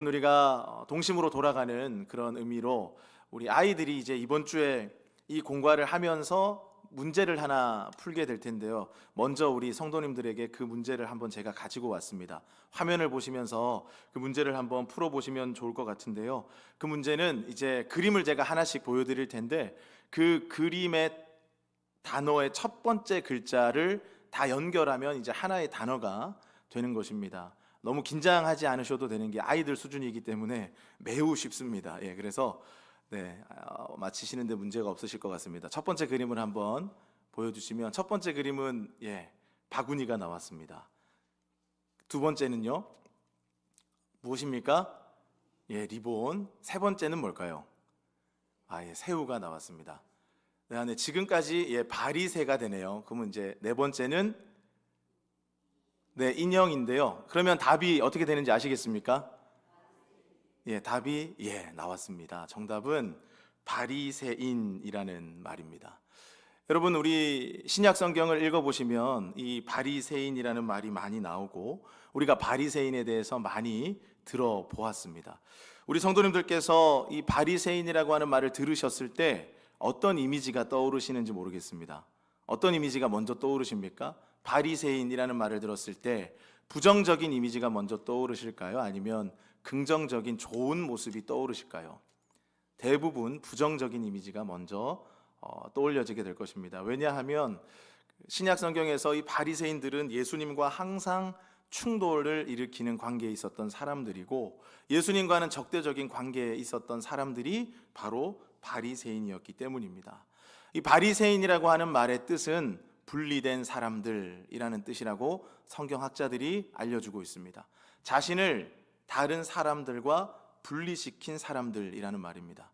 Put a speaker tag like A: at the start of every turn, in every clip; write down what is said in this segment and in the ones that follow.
A: 우리가 동심으로 돌아가는 그런 의미로 우리 아이들이 이제 이번 주에 이 공과를 하면서 문제를 하나 풀게 될 텐데요. 먼저 우리 성도님들에게 그 문제를 한번 제가 가지고 왔습니다. 화면을 보시면서 그 문제를 한번 풀어보시면 좋을 것 같은데요. 그 문제는 이제 그림을 제가 하나씩 보여드릴 텐데 그 그림의 단어의 첫 번째 글자를 다 연결하면 이제 하나의 단어가 되는 것입니다. 너무 긴장하지 않으셔도 되는 게 아이들 수준이기 때문에 매우 쉽습니다. 그래서 맞히시는데 문제가 없으실 것 같습니다. 첫 번째 그림을 한번 보여주시면 첫 번째 그림은 바구니가 나왔습니다. 두 번째는요, 무엇입니까? 리본. 세 번째는 뭘까요? 새우가 나왔습니다. 지금까지 바리새가 되네요. 그러면 이제 네 번째는 인형인데요. 그러면 답이 어떻게 되는지 아시겠습니까? 답이 나왔습니다. 정답은 바리새인이라는 말입니다. 여러분, 우리 신약 성경을 읽어보시면 이 바리새인이라는 말이 많이 나오고 우리가 바리새인에 대해서 많이 들어보았습니다. 우리 성도님들께서 이 바리새인이라고 하는 말을 들으셨을 때 어떤 이미지가 떠오르시는지 모르겠습니다. 어떤 이미지가 먼저 떠오르십니까? 바리새인이라는 말을 들었을 때 부정적인 이미지가 먼저 떠오르실까요? 아니면 긍정적인 좋은 모습이 떠오르실까요? 대부분 부정적인 이미지가 먼저 떠올려지게 될 것입니다. 왜냐하면 신약 성경에서 이 바리새인들은 예수님과 항상 충돌을 일으키는 관계에 있었던 사람들이고 예수님과는 적대적인 관계에 있었던 사람들이 바로 바리새인이었기 때문입니다. 이 바리새인이라고 하는 말의 뜻은 분리된 사람들이라는 뜻이라고 성경학자들이 알려주고 있습니다. 자신을 다른 사람들과 분리시킨 사람들이라는 말입니다.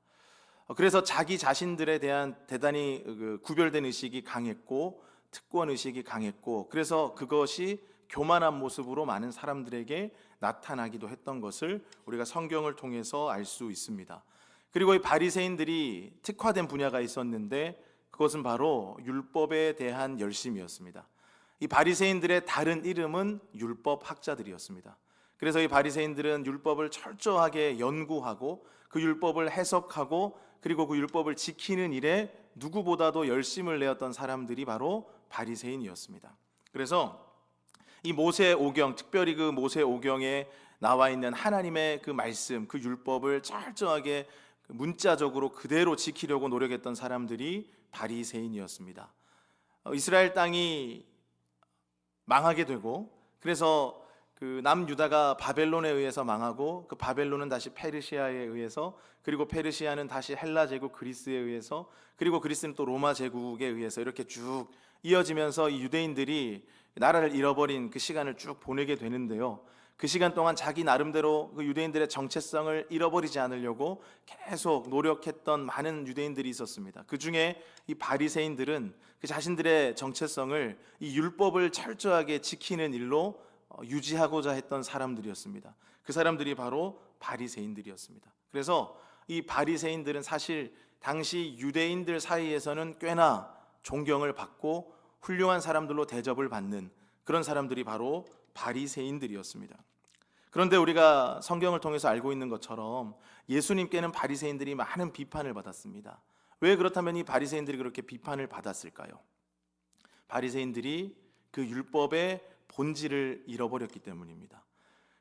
A: 그래서 자기 자신들에 대한 대단히 구별된 의식이 강했고 특권 의식이 강했고 그래서 그것이 교만한 모습으로 많은 사람들에게 나타나기도 했던 것을 우리가 성경을 통해서 알 수 있습니다. 그리고 이 바리새인들이 특화된 분야가 있었는데 그것은 바로 율법에 대한 열심이었습니다. 이 바리새인들의 다른 이름은 율법학자들이었습니다. 그래서 이 바리새인들은 율법을 철저하게 연구하고 그 율법을 해석하고 그리고 그 율법을 지키는 일에 누구보다도 열심을 내었던 사람들이 바로 바리새인이었습니다. 그래서 이 모세오경, 특별히 그 모세오경에 나와 있는 하나님의 그 말씀, 그 율법을 철저하게 문자적으로 그대로 지키려고 노력했던 사람들이 바리새인이었습니다. 이스라엘 땅이 망하게 되고 그래서 그 남유다가 바벨론에 의해서 망하고 그 바벨론은 다시 페르시아에 의해서 그리고 페르시아는 다시 헬라 제국 그리스에 의해서 그리고 그리스는 또 로마 제국에 의해서 이렇게 쭉 이어지면서 이 유대인들이 나라를 잃어버린 그 시간을 쭉 보내게 되는데요. 그 시간 동안 자기 나름대로 그 유대인들의 정체성을 잃어버리지 않으려고 계속 노력했던 많은 유대인들이 있었습니다. 그 중에 이 바리새인들은 그 자신들의 정체성을 이 율법을 철저하게 지키는 일로 유지하고자 했던 사람들이었습니다. 그 사람들이 바로 바리새인들이었습니다. 그래서 이 바리새인들은 사실 당시 유대인들 사이에서는 꽤나 존경을 받고 훌륭한 사람들로 대접을 받는 그런 사람들이 바로 바리새인들이었습니다. 그런데 우리가 성경을 통해서 알고 있는 것처럼 예수님께는 바리새인들이 많은 비판을 받았습니다. 왜 그렇다면 이 바리새인들이 그렇게 비판을 받았을까요? 바리새인들이 그 율법의 본질을 잃어버렸기 때문입니다.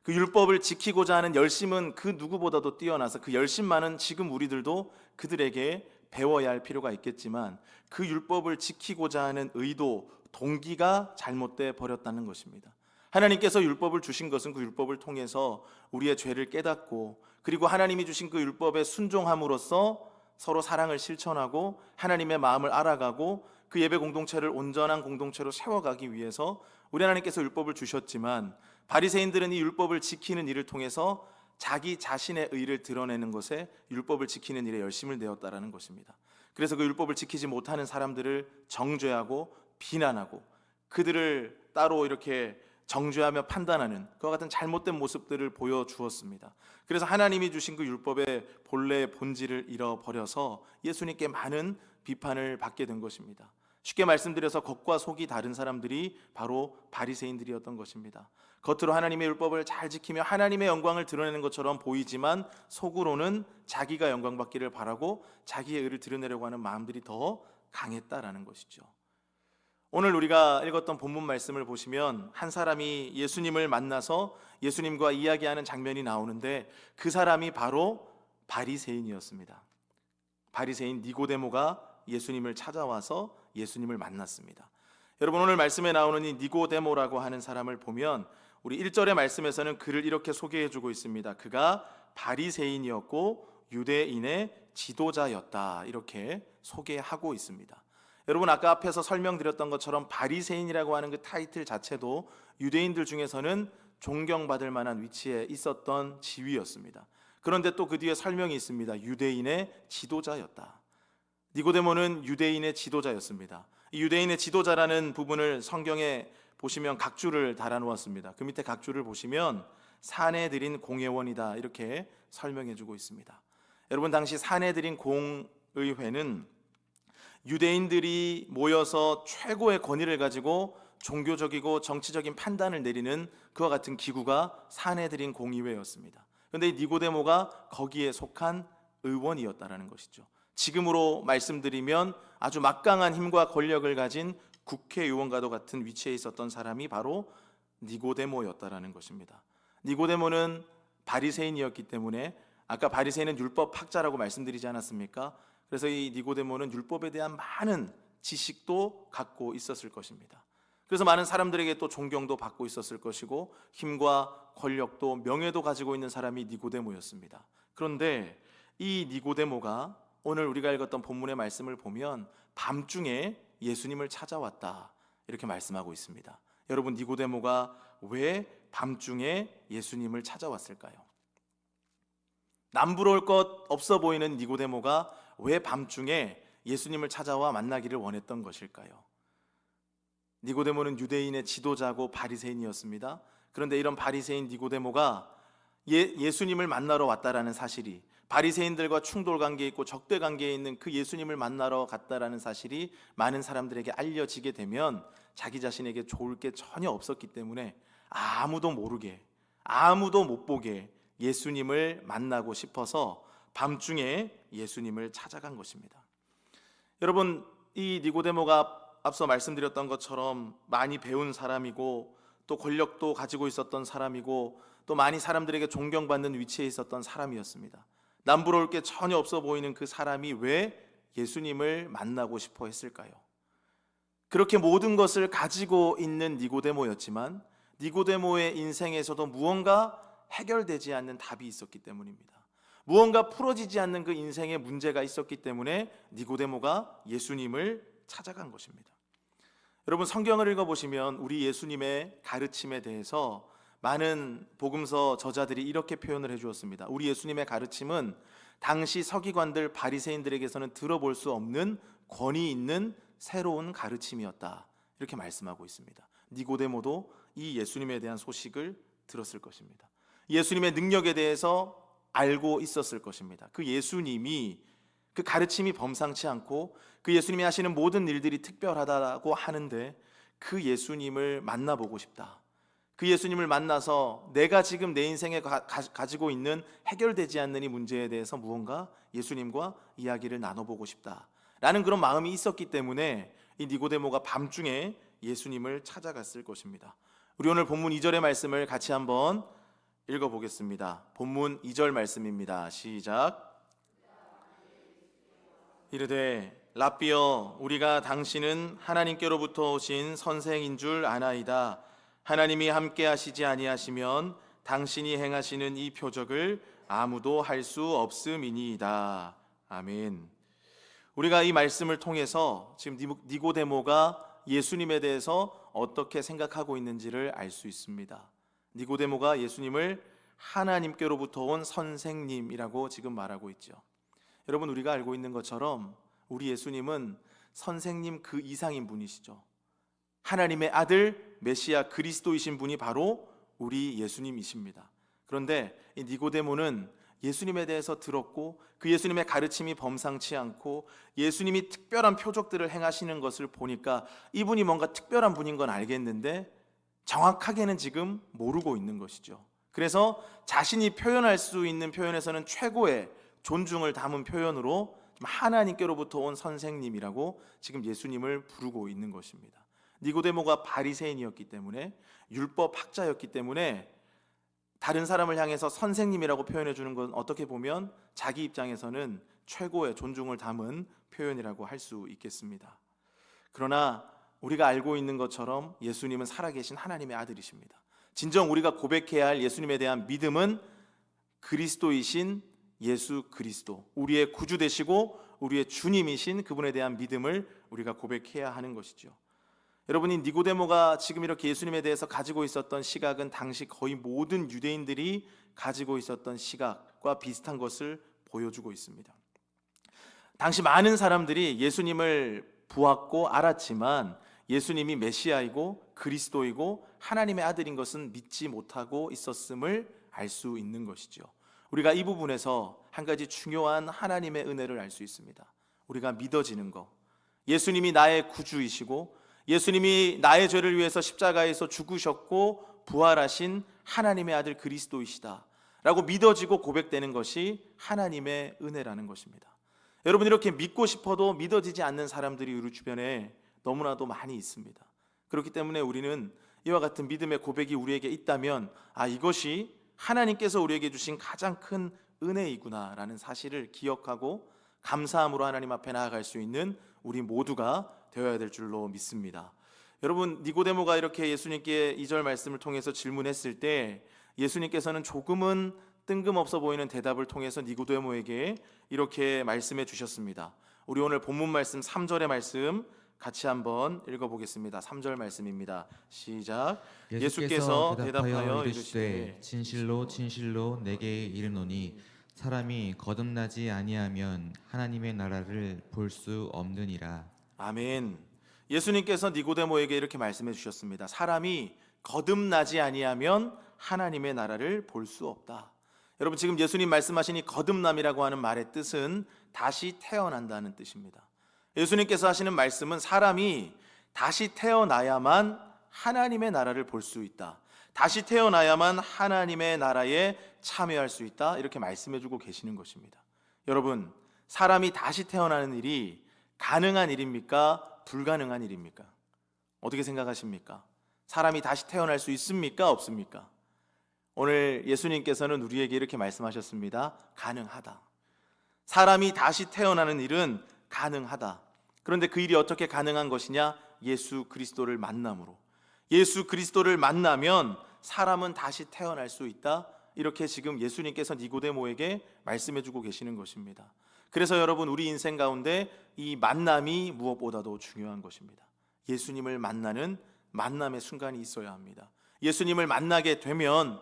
A: 그 율법을 지키고자 하는 열심은 그 누구보다도 뛰어나서 그 열심만은 지금 우리들도 그들에게 배워야 할 필요가 있겠지만 그 율법을 지키고자 하는 의도, 동기가 잘못돼 버렸다는 것입니다. 하나님께서 율법을 주신 것은 그 율법을 통해서 우리의 죄를 깨닫고 그리고 하나님이 주신 그 율법에 순종함으로써 서로 사랑을 실천하고 하나님의 마음을 알아가고 그 예배 공동체를 온전한 공동체로 세워가기 위해서 우리 하나님께서 율법을 주셨지만 바리새인들은 이 율법을 지키는 일을 통해서 자기 자신의 의를 드러내는 것에 율법을 지키는 일에 열심을 내었다라는 것입니다. 그래서 그 율법을 지키지 못하는 사람들을 정죄하고 비난하고 그들을 따로 이렇게 정죄하며 판단하는 그와 같은 잘못된 모습들을 보여주었습니다. 그래서 하나님이 주신 그 율법의 본래의 본질을 잃어버려서 예수님께 많은 비판을 받게 된 것입니다. 쉽게 말씀드려서 겉과 속이 다른 사람들이 바로 바리새인들이었던 것입니다. 겉으로 하나님의 율법을 잘 지키며 하나님의 영광을 드러내는 것처럼 보이지만 속으로는 자기가 영광받기를 바라고 자기의 의를 드러내려고 하는 마음들이 더 강했다라는 것이죠. 오늘 우리가 읽었던 본문 말씀을 보시면 한 사람이 예수님을 만나서 예수님과 이야기하는 장면이 나오는데 그 사람이 바로 바리새인이었습니다. 바리새인 니고데모가 예수님을 찾아와서 예수님을 만났습니다. 여러분, 오늘 말씀에 나오는 이 니고데모라고 하는 사람을 보면 우리 1절의 말씀에서는 그를 이렇게 소개해 주고 있습니다. 그가 바리새인이었고 유대인의 지도자였다, 이렇게 소개하고 있습니다. 여러분, 아까 앞에서 설명드렸던 것처럼 바리새인이라고 하는 그 타이틀 자체도 유대인들 중에서는 존경받을 만한 위치에 있었던 지위였습니다. 그런데 또 그 뒤에 설명이 있습니다. 유대인의 지도자였다. 니고데모는 유대인의 지도자였습니다. 이 유대인의 지도자라는 부분을 성경에 보시면 각주를 달아 놓았습니다. 그 밑에 각주를 보시면 사내들인 공회원이다, 이렇게 설명해 주고 있습니다. 여러분, 당시 사내들인 공의회는 유대인들이 모여서 최고의 권위를 가지고 종교적이고 정치적인 판단을 내리는 그와 같은 기구가 사내들인 공의회였습니다. 그런데 니고데모가 거기에 속한 의원이었다라는 것이죠. 지금으로 말씀드리면 아주 막강한 힘과 권력을 가진 국회의원과도 같은 위치에 있었던 사람이 바로 니고데모였다라는 것입니다. 니고데모는 바리새인이었기 때문에 아까 바리새인은 율법학자라고 말씀드리지 않았습니까? 그래서 이 니고데모는 율법에 대한 많은 지식도 갖고 있었을 것입니다. 그래서 많은 사람들에게 또 존경도 받고 있었을 것이고 힘과 권력도 명예도 가지고 있는 사람이 니고데모였습니다. 그런데 이 니고데모가 오늘 우리가 읽었던 본문의 말씀을 보면 밤중에 예수님을 찾아왔다, 이렇게 말씀하고 있습니다. 여러분, 니고데모가 왜 밤중에 예수님을 찾아왔을까요? 남부러울 것 없어 보이는 니고데모가 왜 밤중에 예수님을 찾아와 만나기를 원했던 것일까요? 니고데모는 유대인의 지도자고 바리새인이었습니다. 그런데 이런 바리새인 니고데모가 예수님을 만나러 왔다라는 사실이, 바리새인들과 충돌 관계에 있고 적대 관계에 있는 그 예수님을 만나러 갔다라는 사실이 많은 사람들에게 알려지게 되면 자기 자신에게 좋을 게 전혀 없었기 때문에 아무도 모르게, 아무도 못 보게 예수님을 만나고 싶어서 밤중에 예수님을 찾아간 것입니다. 여러분, 이 니고데모가 앞서 말씀드렸던 것처럼 많이 배운 사람이고 또 권력도 가지고 있었던 사람이고 또 많이 사람들에게 존경받는 위치에 있었던 사람이었습니다. 남부러울 게 전혀 없어 보이는 그 사람이 왜 예수님을 만나고 싶어 했을까요? 그렇게 모든 것을 가지고 있는 니고데모였지만 니고데모의 인생에서도 무언가 해결되지 않는 답이 있었기 때문입니다. 무언가 풀어지지 않는 그 인생의 문제가 있었기 때문에 니고데모가 예수님을 찾아간 것입니다. 여러분, 성경을 읽어보시면 우리 예수님의 가르침에 대해서 많은 복음서 저자들이 이렇게 표현을 해주었습니다. 우리 예수님의 가르침은 당시 서기관들 바리새인들에게서는 들어볼 수 없는 권위 있는 새로운 가르침이었다, 이렇게 말씀하고 있습니다. 니고데모도 이 예수님에 대한 소식을 들었을 것입니다. 예수님의 능력에 대해서 알고 있었을 것입니다. 그 예수님이, 그 가르침이 범상치 않고 그 예수님이 하시는 모든 일들이 특별하다고 하는데 그 예수님을 만나보고 싶다. 그 예수님을 만나서 내가 지금 내 인생에 가지고 있는 해결되지 않는 이 문제에 대해서 무언가 예수님과 이야기를 나눠보고 싶다라는 그런 마음이 있었기 때문에 이 니고데모가 밤중에 예수님을 찾아갔을 것입니다. 우리 오늘 본문 2절의 말씀을 같이 한번 읽어보겠습니다. 본문 2절 말씀입니다. 시작. 이르되 랍비여, 우리가 당신은 하나님께로부터 오신 선생인 줄 아나이다. 하나님이 함께 하시지 아니하시면 당신이 행하시는 이 표적을 아무도 할 수 없음이니이다. 아멘. 우리가 이 말씀을 통해서 지금 니고데모가 예수님에 대해서 어떻게 생각하고 있는지를 알 수 있습니다. 니고데모가 예수님을 하나님께로부터 온 선생님이라고 지금 말하고 있죠. 여러분, 우리가 알고 있는 것처럼 우리 예수님은 선생님 그 이상인 분이시죠. 하나님의 아들 메시아 그리스도이신 분이 바로 우리 예수님이십니다. 그런데 이 니고데모는 예수님에 대해서 들었고 그 예수님의 가르침이 범상치 않고 예수님이 특별한 표적들을 행하시는 것을 보니까 이분이 뭔가 특별한 분인 건 알겠는데 정확하게는 지금 모르고 있는 것이죠. 그래서 자신이 표현할 수 있는 표현에서는 최고의 존중을 담은 표현으로 하나님께로부터 온 선생님이라고 지금 예수님을 부르고 있는 것입니다. 니고데모가 바리새인이었기 때문에, 율법 학자였기 때문에 다른 사람을 향해서 선생님이라고 표현해 주는 건 어떻게 보면 자기 입장에서는 최고의 존중을 담은 표현이라고 할 수 있겠습니다. 그러나 우리가 알고 있는 것처럼 예수님은 살아계신 하나님의 아들이십니다. 진정 우리가 고백해야 할 예수님에 대한 믿음은 그리스도이신 예수 그리스도, 우리의 구주 되시고 우리의 주님이신 그분에 대한 믿음을 우리가 고백해야 하는 것이죠. 여러분이 니고데모가 지금 이렇게 예수님에 대해서 가지고 있었던 시각은 당시 거의 모든 유대인들이 가지고 있었던 시각과 비슷한 것을 보여주고 있습니다. 당시 많은 사람들이 예수님을 보았고 알았지만 예수님이 메시아이고 그리스도이고 하나님의 아들인 것은 믿지 못하고 있었음을 알 수 있는 것이죠. 우리가 이 부분에서 한 가지 중요한 하나님의 은혜를 알 수 있습니다. 우리가 믿어지는 것, 예수님이 나의 구주이시고 예수님이 나의 죄를 위해서 십자가에서 죽으셨고 부활하신 하나님의 아들 그리스도이시다 라고 믿어지고 고백되는 것이 하나님의 은혜라는 것입니다. 여러분, 이렇게 믿고 싶어도 믿어지지 않는 사람들이 우리 주변에 너무나도 많이 있습니다. 그렇기 때문에 우리는 이와 같은 믿음의 고백이 우리에게 있다면 이것이 하나님께서 우리에게 주신 가장 큰 은혜이구나 라는 사실을 기억하고 감사함으로 하나님 앞에 나아갈 수 있는 우리 모두가 되어야 될 줄로 믿습니다. 여러분, 니고데모가 이렇게 예수님께 2절 말씀을 통해서 질문했을 때 예수님께서는 조금은 뜬금없어 보이는 대답을 통해서 니고데모에게 이렇게 말씀해 주셨습니다. 우리 오늘 본문 말씀 3절의 말씀 같이 한번 읽어보겠습니다. 3절 말씀입니다. 시작. 예수께서 대답하여 이르시되
B: 진실로 진실로 내게 이르노니 사람이 거듭나지 아니하면 하나님의 나라를 볼 수 없느니라.
A: 아멘. 예수님께서 니고데모에게 이렇게 말씀해 주셨습니다. 사람이 거듭나지 아니하면 하나님의 나라를 볼 수 없다. 여러분, 지금 예수님 말씀하신 이 거듭남이라고 하는 말의 뜻은 다시 태어난다는 뜻입니다. 예수님께서 하시는 말씀은 사람이 다시 태어나야만 하나님의 나라를 볼 수 있다, 다시 태어나야만 하나님의 나라에 참여할 수 있다, 이렇게 말씀해 주고 계시는 것입니다. 여러분, 사람이 다시 태어나는 일이 가능한 일입니까? 불가능한 일입니까? 어떻게 생각하십니까? 사람이 다시 태어날 수 있습니까? 없습니까? 오늘 예수님께서는 우리에게 이렇게 말씀하셨습니다. 가능하다. 사람이 다시 태어나는 일은 가능하다. 그런데 그 일이 어떻게 가능한 것이냐? 예수 그리스도를 만남으로. 예수 그리스도를 만나면 사람은 다시 태어날 수 있다. 이렇게 지금 예수님께서 니고데모에게 말씀해 주고 계시는 것입니다. 그래서 여러분, 우리 인생 가운데 이 만남이 무엇보다도 중요한 것입니다. 예수님을 만나는 만남의 순간이 있어야 합니다. 예수님을 만나게 되면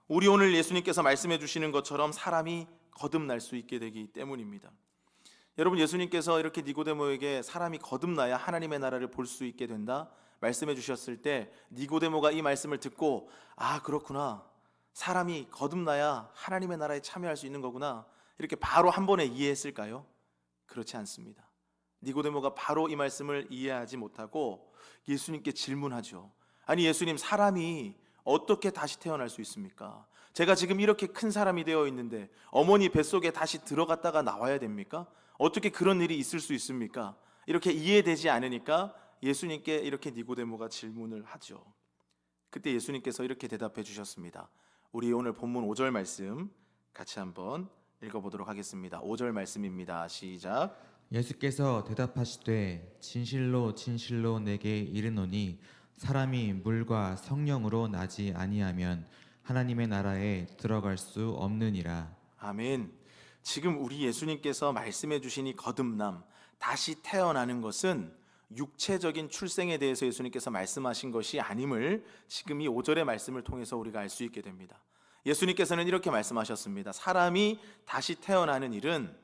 A: 우리 오늘 예수님께서 말씀해 주시는 것처럼 사람이 거듭날 수 있게 되기 때문입니다. 여러분, 예수님께서 이렇게 니고데모에게 사람이 거듭나야 하나님의 나라를 볼 수 있게 된다 말씀해 주셨을 때 니고데모가 이 말씀을 듣고 그렇구나, 사람이 거듭나야 하나님의 나라에 참여할 수 있는 거구나, 이렇게 바로 한 번에 이해했을까요? 그렇지 않습니다. 니고데모가 바로 이 말씀을 이해하지 못하고 예수님께 질문하죠. 아니 예수님, 사람이 어떻게 다시 태어날 수 있습니까? 제가 지금 이렇게 큰 사람이 되어 있는데 어머니 뱃속에 다시 들어갔다가 나와야 됩니까? 어떻게 그런 일이 있을 수 있습니까? 이렇게 이해되지 않으니까 예수님께 이렇게 니고데모가 질문을 하죠. 그때 예수님께서 이렇게 대답해 주셨습니다. 우리 오늘 본문 5절 말씀 같이 한번 읽어보도록 하겠습니다. 5절 말씀입니다. 시작.
B: 예수께서 대답하시되 진실로 진실로 내게 이르노니 사람이 물과 성령으로 나지 아니하면 하나님의 나라에 들어갈 수 없느니라.
A: 아멘. 지금 우리 예수님께서 말씀해 주신 이 거듭남, 다시 태어나는 것은 육체적인 출생에 대해서 예수님께서 말씀하신 것이 아님을 지금 이 5절의 말씀을 통해서 우리가 알 수 있게 됩니다. 예수님께서는 이렇게 말씀하셨습니다. 사람이 다시 태어나는 일은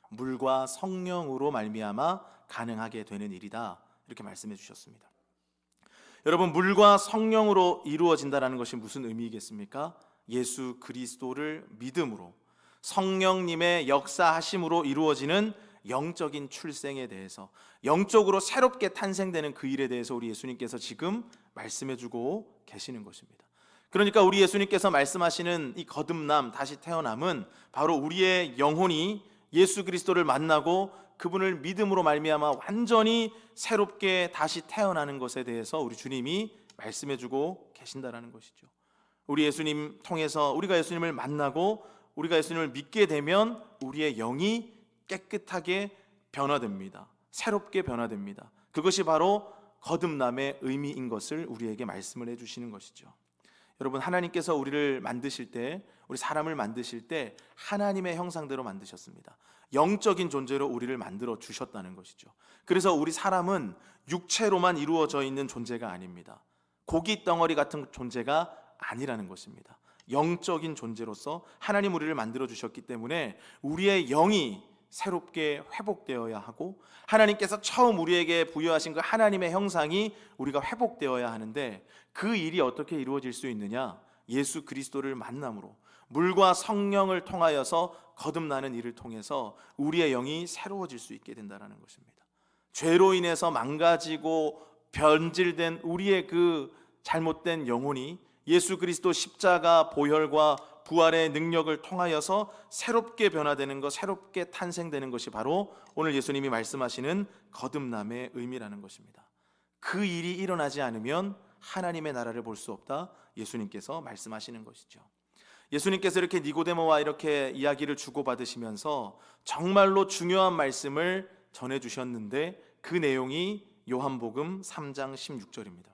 A: 물과 성령으로 말미암아 가능하게 되는 일이다, 이렇게 말씀해 주셨습니다. 여러분, 물과 성령으로 이루어진다는 것이 무슨 의미겠습니까? 예수 그리스도를 믿음으로 성령님의 역사하심으로 이루어지는 영적인 출생에 대해서, 영적으로 새롭게 탄생되는 그 일에 대해서 우리 예수님께서 지금 말씀해주고 계시는 것입니다. 그러니까 우리 예수님께서 말씀하시는 이 거듭남, 다시 태어남은 바로 우리의 영혼이 예수 그리스도를 만나고 그분을 믿음으로 말미암아 완전히 새롭게 다시 태어나는 것에 대해서 우리 주님이 말씀해주고 계신다라는 것이죠. 우리 예수님 통해서 우리가 예수님을 만나고 우리가 예수님을 믿게 되면 우리의 영이 깨끗하게 변화됩니다. 새롭게 변화됩니다. 그것이 바로 거듭남의 의미인 것을 우리에게 말씀을 해주시는 것이죠. 여러분, 하나님께서 우리를 만드실 때, 우리 사람을 만드실 때 하나님의 형상대로 만드셨습니다. 영적인 존재로 우리를 만들어 주셨다는 것이죠. 그래서 우리 사람은 육체로만 이루어져 있는 존재가 아닙니다. 고기 덩어리 같은 존재가 아니라는 것입니다. 영적인 존재로서 하나님 우리를 만들어 주셨기 때문에 우리의 영이 새롭게 회복되어야 하고, 하나님께서 처음 우리에게 부여하신 그 하나님의 형상이 우리가 회복되어야 하는데, 그 일이 어떻게 이루어질 수 있느냐? 예수 그리스도를 만남으로, 물과 성령을 통하여서 거듭나는 일을 통해서 우리의 영이 새로워질 수 있게 된다는 것입니다. 죄로 인해서 망가지고 변질된 우리의 그 잘못된 영혼이 예수 그리스도 십자가 보혈과 부활의 능력을 통하여서 새롭게 변화되는 것, 새롭게 탄생되는 것이 바로 오늘 예수님이 말씀하시는 거듭남의 의미라는 것입니다. 그 일이 일어나지 않으면 하나님의 나라를 볼 수 없다, 예수님께서 말씀하시는 것이죠. 예수님께서 이렇게 니고데모와 이렇게 이야기를 주고받으시면서 정말로 중요한 말씀을 전해주셨는데, 그 내용이 요한복음 3장 16절입니다.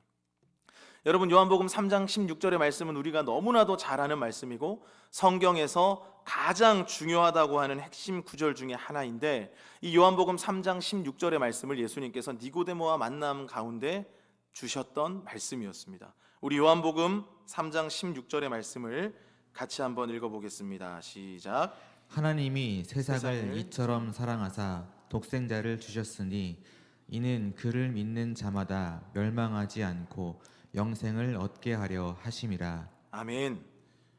A: 여러분, 요한복음 3장 16절의 말씀은 우리가 너무나도 잘 아는 말씀이고 성경에서 가장 중요하다고 하는 핵심 구절 중에 하나인데, 이 요한복음 3장 16절의 말씀을 예수님께서 니고데모와 만남 가운데 주셨던 말씀이었습니다. 우리 요한복음 3장 16절의 말씀을 같이 한번 읽어보겠습니다. 시작.
B: 하나님이 세상을
A: 세상을
B: 이처럼 사랑하사 독생자를 주셨으니 이는 그를 믿는 자마다 멸망하지 않고 영생을 얻게 하려 하심이라.
A: 아멘.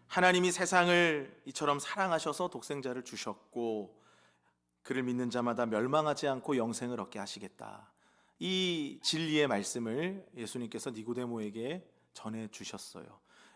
A: 하나님이 세상을 이처럼 사랑하셔서 독생자를 주셨고 그를 믿는 자마다 멸망하지 않고 영생을 얻게 하시겠다. 이 진리의 말씀을 예수님께서 니고데모에게 전해 주셨어요.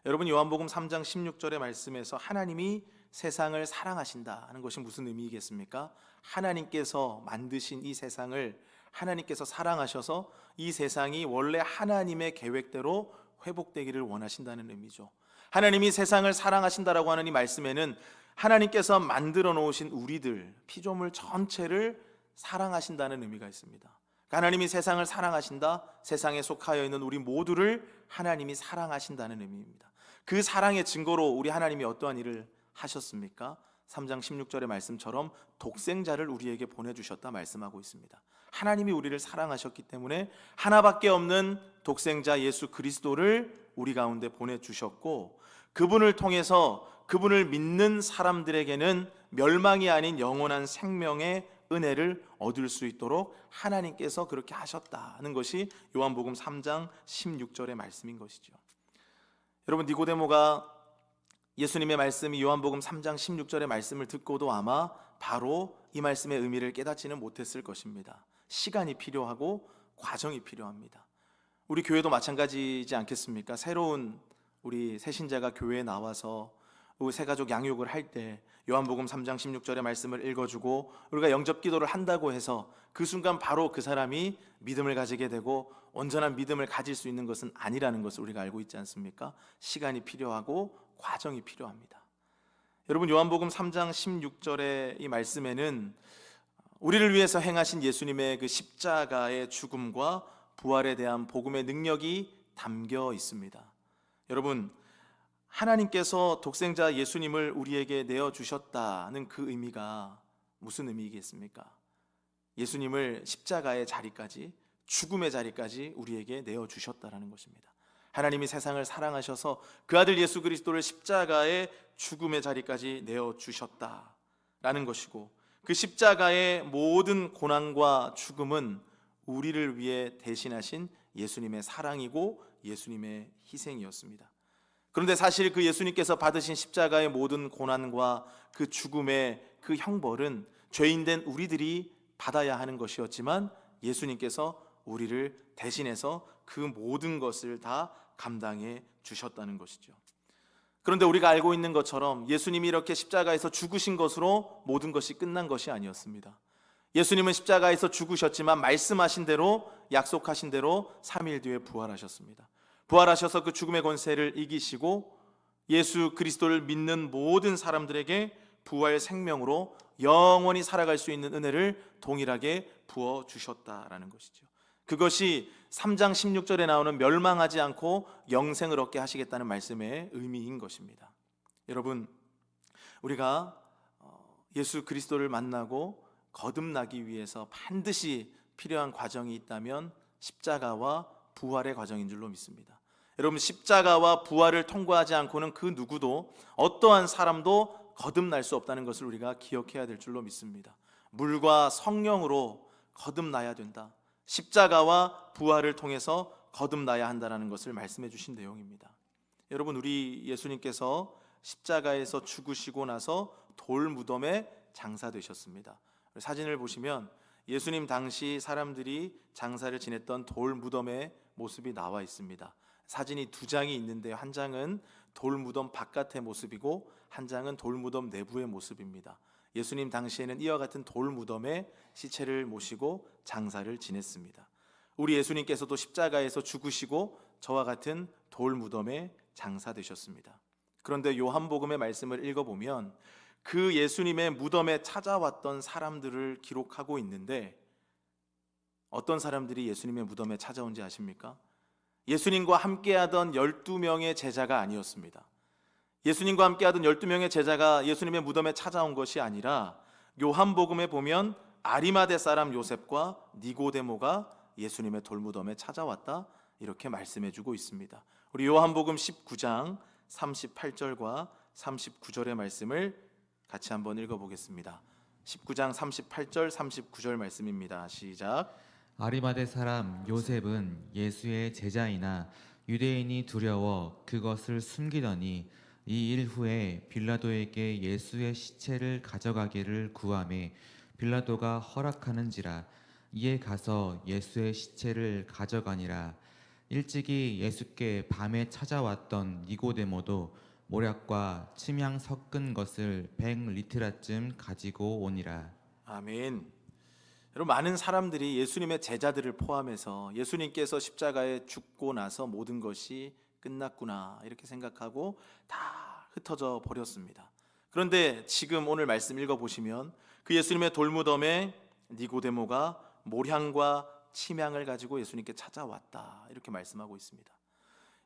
A: 여러분, 요한복음 3장 16절의 말씀에서 하나님이 세상을 사랑하신다는 것이 무슨 의미겠습니까? 하나님께서 만드신 이 세상을 하나님께서 사랑하셔서 이 세상이 원래 하나님의 계획대로 회복되기를 원하신다는 의미죠. 하나님이 세상을 사랑하신다라고 하는 이 말씀에는 하나님께서 만들어 놓으신 우리들, 피조물 전체를 사랑하신다는 의미가 있습니다. 하나님이 세상을 사랑하신다, 세상에 속하여 있는 우리 모두를 하나님이 사랑하신다는 의미입니다. 그 사랑의 증거로 우리 하나님이 어떠한 일을 하셨습니까? 3장 16절의 말씀처럼 독생자를 우리에게 보내주셨다 말씀하고 있습니다. 하나님이 우리를 사랑하셨기 때문에 하나밖에 없는 독생자 예수 그리스도를 우리 가운데 보내주셨고, 그분을 통해서 그분을 믿는 사람들에게는 멸망이 아닌 영원한 생명의 은혜를 얻을 수 있도록 하나님께서 그렇게 하셨다는 것이 요한복음 3장 16절의 말씀인 것이죠. 여러분, 니고데모가 예수님의 말씀이 요한복음 3장 16절의 말씀을 듣고도 아마 바로 이 말씀의 의미를 깨닫지는 못했을 것입니다. 시간이 필요하고 과정이 필요합니다. 우리 교회도 마찬가지지 않겠습니까? 새로운 우리 새신자가 교회에 나와서 새가족 양육을 할 때 요한복음 3장 16절의 말씀을 읽어주고 우리가 영접 기도를 한다고 해서 그 순간 바로 그 사람이 믿음을 가지게 되고 온전한 믿음을 가질 수 있는 것은 아니라는 것을 우리가 알고 있지 않습니까? 시간이 필요하고 과정이 필요합니다. 여러분, 요한복음 3장 16절의 이 말씀에는 우리를 위해서 행하신 예수님의 그 십자가의 죽음과 부활에 대한 복음의 능력이 담겨 있습니다. 여러분, 하나님께서 독생자 예수님을 우리에게 내어주셨다는 그 의미가 무슨 의미겠습니까? 예수님을 십자가의 자리까지, 죽음의 자리까지 우리에게 내어주셨다는 것입니다. 하나님이 세상을 사랑하셔서 그 아들 예수 그리스도를 십자가의 죽음의 자리까지 내어주셨다라는 것이고, 그 십자가의 모든 고난과 죽음은 우리를 위해 대신하신 예수님의 사랑이고 예수님의 희생이었습니다. 그런데 사실 그 예수님께서 받으신 십자가의 모든 고난과 그 죽음의 그 형벌은 죄인된 우리들이 받아야 하는 것이었지만 예수님께서 우리를 대신해서 그 모든 것을 다 감당해 주셨다는 것이죠. 그런데 우리가 알고 있는 것처럼 예수님이 이렇게 십자가에서 죽으신 것으로 모든 것이 끝난 것이 아니었습니다. 예수님은 십자가에서 죽으셨지만 말씀하신 대로, 약속하신 대로 3일 뒤에 부활하셨습니다. 부활하셔서 그 죽음의 권세를 이기시고 예수 그리스도를 믿는 모든 사람들에게 부활 생명으로 영원히 살아갈 수 있는 은혜를 동일하게 부어주셨다라는 것이죠. 그것이 3장 16절에 나오는 멸망하지 않고 영생을 얻게 하시겠다는 말씀의 의미인 것입니다. 여러분, 우리가 예수 그리스도를 만나고 거듭나기 위해서 반드시 필요한 과정이 있다면 십자가와 부활의 과정인 줄로 믿습니다. 여러분, 십자가와 부활을 통과하지 않고는 그 누구도, 어떠한 사람도 거듭날 수 없다는 것을 우리가 기억해야 될 줄로 믿습니다. 물과 성령으로 거듭나야 된다. 십자가와 부활을 통해서 거듭나야 한다는 것을 말씀해 주신 내용입니다. 여러분, 우리 예수님께서 십자가에서 죽으시고 나서 돌 무덤에 장사되셨습니다. 사진을 보시면 예수님 당시 사람들이 장사를 지냈던 돌 무덤의 모습이 나와 있습니다. 사진이 두 장이 있는데 한 장은 돌 무덤 바깥의 모습이고 한 장은 돌 무덤 내부의 모습입니다. 예수님 당시에는 이와 같은 돌 무덤에 시체를 모시고 장사를 지냈습니다. 우리 예수님께서도 십자가에서 죽으시고 저와 같은 돌 무덤에 장사되셨습니다. 그런데 요한복음의 말씀을 읽어보면 그 예수님의 무덤에 찾아왔던 사람들을 기록하고 있는데, 어떤 사람들이 예수님의 무덤에 찾아온지 아십니까? 예수님과 함께하던 12명의 제자가 아니었습니다. 예수님과 함께하던 12명의 제자가 예수님의 무덤에 찾아온 것이 아니라 요한복음에 보면 아리마대 사람 요셉과 니고데모가 예수님의 돌무덤에 찾아왔다, 이렇게 말씀해주고 있습니다. 우리 요한복음 19장 38절과 39절의 말씀을 같이 한번 읽어보겠습니다. 19장 38절 39절 말씀입니다. 시작.
B: 아리마대 사람 요셉은 예수의 제자이나 유대인이 두려워 그것을 숨기더니 이 일 후에 빌라도에게 예수의 시체를 가져가기를 구하매 빌라도가 허락하는지라. 이에 가서 예수의 시체를 가져가니라. 일찍이 예수께 밤에 찾아왔던 니고데모도 모략과 침향 섞은 것을 100리트라쯤 가지고 오니라.
A: 아멘. 여러분, 많은 사람들이 예수님의 제자들을 포함해서 예수님께서 십자가에 죽고 나서 모든 것이 끝났구나 이렇게 생각하고 다 흩어져 버렸습니다. 그런데 지금 오늘 말씀 읽어보시면 그 예수님의 돌무덤에 니고데모가 모향과 침향을 가지고 예수님께 찾아왔다, 이렇게 말씀하고 있습니다.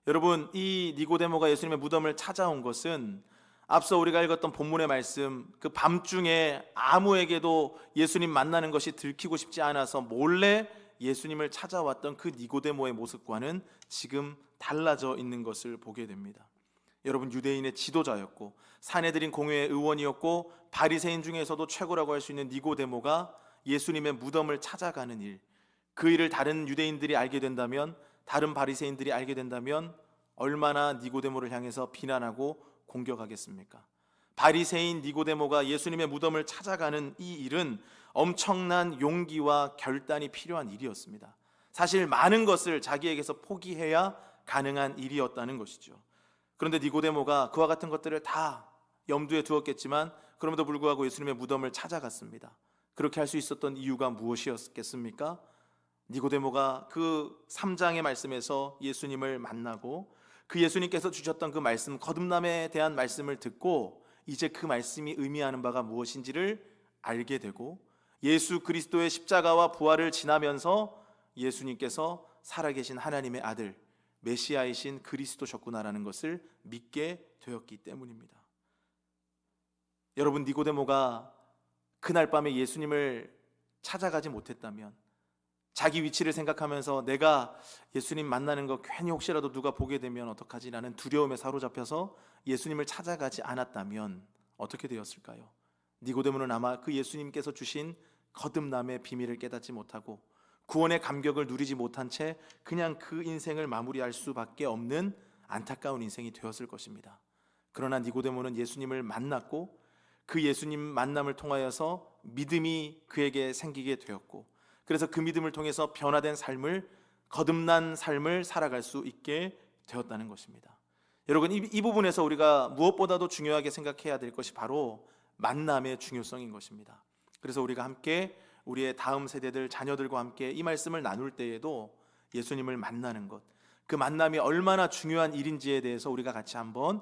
A: 여러분, 이 니고데모가 예수님의 무덤을 찾아온 것은 앞서 우리가 읽었던 본문의 말씀, 그 밤중에 아무에게도 예수님 만나는 것이 들키고 싶지 않아서 몰래 예수님을 찾아왔던 그 니고데모의 모습과는 지금 달라져 있는 것을 보게 됩니다. 여러분, 유대인의 지도자였고 사내들인 공회의 의원이었고 바리새인 중에서도 최고라고 할 수 있는 니고데모가 예수님의 무덤을 찾아가는 일, 그 일을 다른 유대인들이 알게 된다면, 다른 바리새인들이 알게 된다면 얼마나 니고데모를 향해서 비난하고 공격하겠습니까? 바리새인 니고데모가 예수님의 무덤을 찾아가는 이 일은 엄청난 용기와 결단이 필요한 일이었습니다. 사실 많은 것을 자기에게서 포기해야 가능한 일이었다는 것이죠. 그런데 니고데모가 그와 같은 것들을 다 염두에 두었겠지만 그럼에도 불구하고 예수님의 무덤을 찾아갔습니다. 그렇게 할 수 있었던 이유가 무엇이었겠습니까? 니고데모가 그 3장의 말씀에서 예수님을 만나고 그 예수님께서 주셨던 그 말씀, 거듭남에 대한 말씀을 듣고 이제 그 말씀이 의미하는 바가 무엇인지를 알게 되고 예수 그리스도의 십자가와 부활을 지나면서 예수님께서 살아계신 하나님의 아들, 메시아이신 그리스도셨구나라는 것을 믿게 되었기 때문입니다. 여러분, 니고데모가 그날 밤에 예수님을 찾아가지 못했다면, 자기 위치를 생각하면서 내가 예수님 만나는 거 괜히 혹시라도 누가 보게 되면 어떡하지? 라는 두려움에 사로잡혀서 예수님을 찾아가지 않았다면 어떻게 되었을까요? 니고데모는 아마 그 예수님께서 주신 거듭남의 비밀을 깨닫지 못하고 구원의 감격을 누리지 못한 채 그냥 그 인생을 마무리할 수밖에 없는 안타까운 인생이 되었을 것입니다. 그러나 니고데모는 예수님을 만났고 그 예수님 만남을 통하여서 믿음이 그에게 생기게 되었고, 그래서 그 믿음을 통해서 변화된 삶을, 거듭난 삶을 살아갈 수 있게 되었다는 것입니다. 여러분, 이 부분에서 우리가 무엇보다도 중요하게 생각해야 될 것이 바로 만남의 중요성인 것입니다. 그래서 우리가 함께 우리의 다음 세대들, 자녀들과 함께 이 말씀을 나눌 때에도 예수님을 만나는 것, 그 만남이 얼마나 중요한 일인지에 대해서 우리가 같이 한번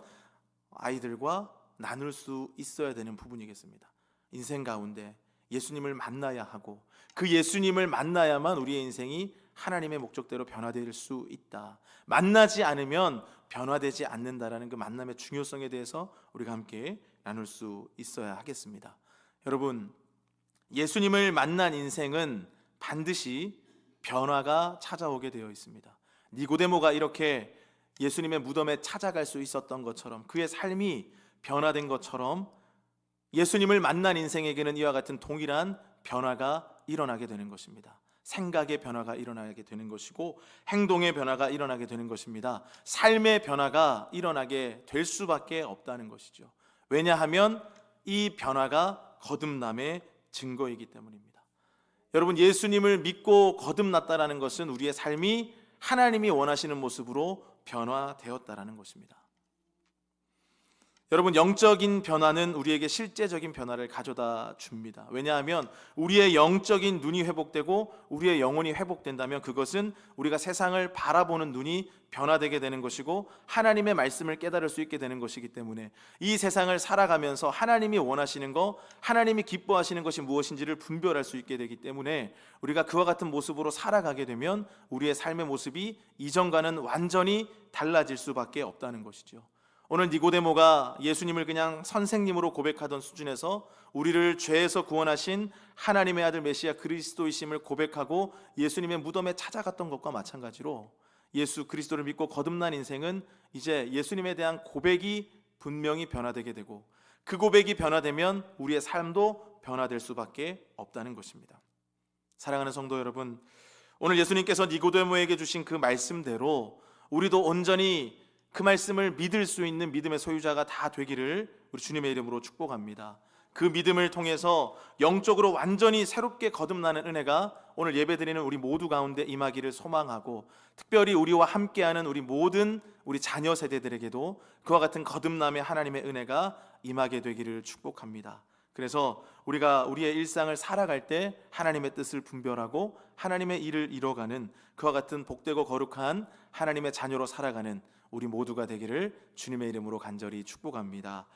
A: 아이들과 나눌 수 있어야 되는 부분이겠습니다. 인생 가운데 예수님을 만나야 하고, 그 예수님을 만나야만 우리의 인생이 하나님의 목적대로 변화될 수 있다. 만나지 않으면 변화되지 않는다라는 그 만남의 중요성에 대해서 우리가 함께 나눌 수 있어야 하겠습니다. 여러분, 예수님을 만난 인생은 반드시 변화가 찾아오게 되어 있습니다. 니고데모가 이렇게 예수님의 무덤에 찾아갈 수 있었던 것처럼, 그의 삶이 변화된 것처럼 예수님을 만난 인생에게는 이와 같은 동일한 변화가 일어나게 되는 것입니다. 생각의 변화가 일어나게 되는 것이고, 행동의 변화가 일어나게 되는 것입니다. 삶의 변화가 일어나게 될 수밖에 없다는 것이죠. 왜냐하면 이 변화가 거듭남의 증거이기 때문입니다. 여러분, 예수님을 믿고 거듭났다라는 것은 우리의 삶이 하나님이 원하시는 모습으로 변화되었다라는 것입니다. 여러분, 영적인 변화는 우리에게 실제적인 변화를 가져다 줍니다. 왜냐하면 우리의 영적인 눈이 회복되고 우리의 영혼이 회복된다면 그것은 우리가 세상을 바라보는 눈이 변화되게 되는 것이고, 하나님의 말씀을 깨달을 수 있게 되는 것이기 때문에 이 세상을 살아가면서 하나님이 원하시는 것, 하나님이 기뻐하시는 것이 무엇인지를 분별할 수 있게 되기 때문에 우리가 그와 같은 모습으로 살아가게 되면 우리의 삶의 모습이 이전과는 완전히 달라질 수밖에 없다는 것이죠. 오늘 니고데모가 예수님을 그냥 선생님으로 고백하던 수준에서 우리를 죄에서 구원하신 하나님의 아들 메시아 그리스도이심을 고백하고 예수님의 무덤에 찾아갔던 것과 마찬가지로, 예수 그리스도를 믿고 거듭난 인생은 이제 예수님에 대한 고백이 분명히 변화되게 되고, 그 고백이 변화되면 우리의 삶도 변화될 수밖에 없다는 것입니다. 사랑하는 성도 여러분, 오늘 예수님께서 니고데모에게 주신 그 말씀대로 우리도 온전히 그 말씀을 믿을 수 있는 믿음의 소유자가 다 되기를 우리 주님의 이름으로 축복합니다. 그 믿음을 통해서 영적으로 완전히 새롭게 거듭나는 은혜가 오늘 예배드리는 우리 모두 가운데 임하기를 소망하고, 특별히 우리와 함께하는 우리 모든 우리 자녀 세대들에게도 그와 같은 거듭남의 하나님의 은혜가 임하게 되기를 축복합니다. 그래서 우리가 우리의 일상을 살아갈 때 하나님의 뜻을 분별하고 하나님의 일을 이뤄가는 그와 같은 복되고 거룩한 하나님의 자녀로 살아가는 우리 모두가 되기를 주님의 이름으로 간절히 축복합니다.